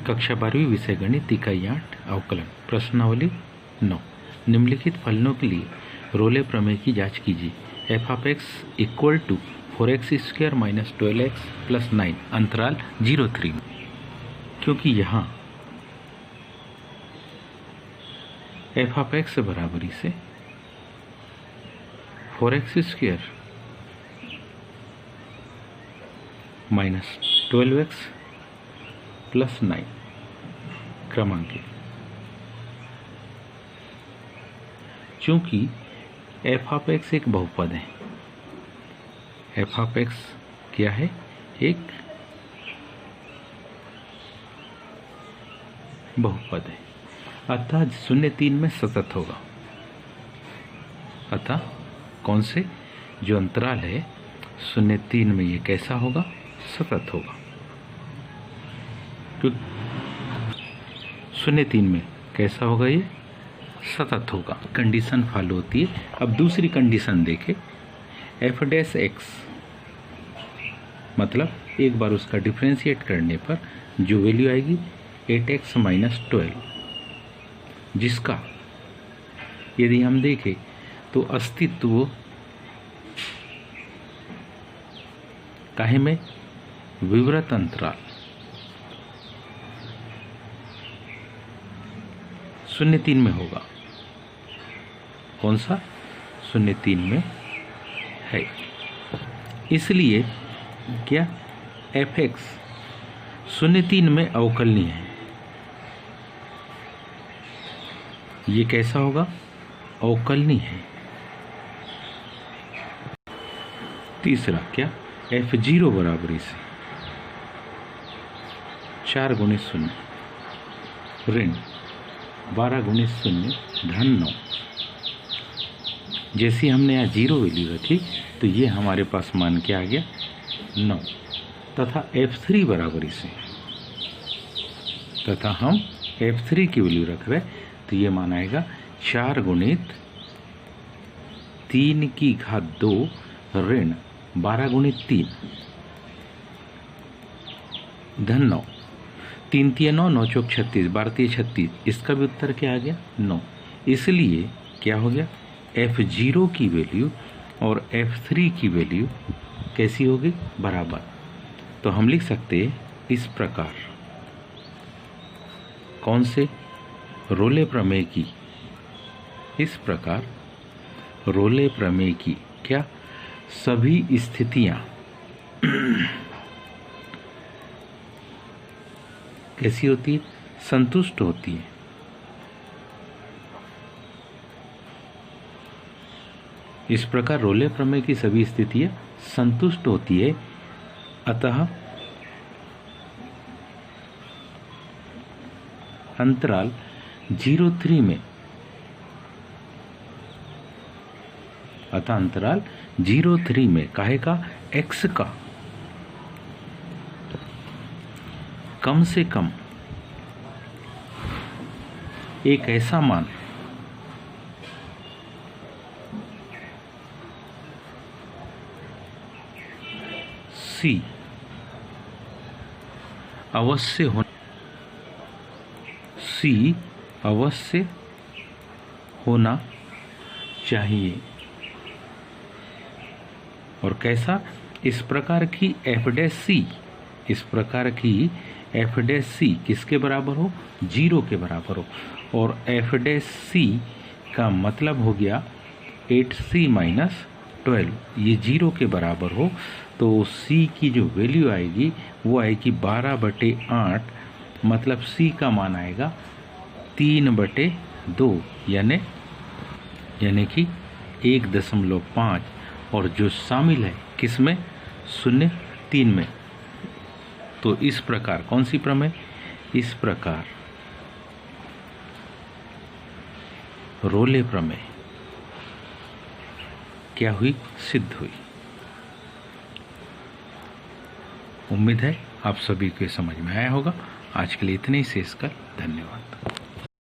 कक्षा 12वीं विषय गणित इकाई 8 अवकलन प्रश्नावली 9। निम्नलिखित फलनों के लिए रोले प्रमेय की जांच कीजिए। f of x equal to 4x² minus 12x plus 9 अंतराल 0-3 में, क्योंकि यहाँ f ऑफ x बराबरी से 4x² माइनस 12x प्लस 9 क्रमांक है। चूंकि f ऑफ x एक बहुपद है, f ऑफ x क्या है? एक बहुपद है, अतः 0-3 में सतत होगा। अतः कौन से जो अंतराल है 0-3 में ये कैसा होगा? सतत होगा। 0-3 में कैसा होगा? ये सतत होगा। कंडीशन फॉलो होती है। अब दूसरी कंडीशन देखें, f डैश x मतलब एक बार उसका डिफ्रेंशिएट करने पर जो वैल्यू आएगी 8x माइनस 12, जिसका यदि हम देखें तो अस्तित्व काहे में? विवृत अंतराल 0-3 में होगा। कौन सा? 0-3 में है। इसलिए क्या f(x) 0-3 में अवकलनीय है। ये कैसा होगा? अवकलनीय है। तीसरा क्या? f0 बराबरी से 4 गुणित 0 ऋण 12 गुणित 0 धन 9। जैसे हमने यहाँ 0 वैल्यू रखी तो ये हमारे पास मान के आ गया 9, तथा f3 बराबरी से, तथा हम f3 की वैल्यू रख रहे तो ये मान आएगा 4 गुणित 3 की घात 2 ऋण 12 गुणित 3 धन 9। 3 3 9 9 चौक 36 12 3 36। इसका भी उत्तर क्या आ गया? 9। इसलिए क्या हो गया? f0 की वैल्यू और f3 की वैल्यू कैसी होगी? बराबर। तो हम लिख सकते हैं इस प्रकार। कौन से? रोले प्रमेय की। इस प्रकार रोले प्रमेय की क्या सभी स्थितियां कैसी होती है? संतुष्ट होती है। इस प्रकार रोले प्रमेय की सभी स्थितियां संतुष्ट होती है, अतः अंतराल 0-3 में, अतः अंतराल 0-3 में काहे का? x का कम से कम एक ऐसा मान c अवश्य होना चाहिए। और कैसा? इस प्रकार की f डैश c, इस प्रकार की f डैश c किसके बराबर हो? 0 के बराबर हो। और f डैश c का मतलब हो गया 8c माइनस 12, ये 0 के बराबर हो। तो c की जो वैल्यू आएगी वो आएगी 12/8, मतलब c का मान आएगा 3/2, यानी कि 1.5, और जो शामिल है किसमें? 0-3 में। तो इस प्रकार कौन सी प्रमेय? इस प्रकार रोले प्रमेय क्या हुई? सिद्ध हुई। उम्मीद है आप सभी के समझ में आया होगा। आज के लिए इतने ही शेष कर। धन्यवाद।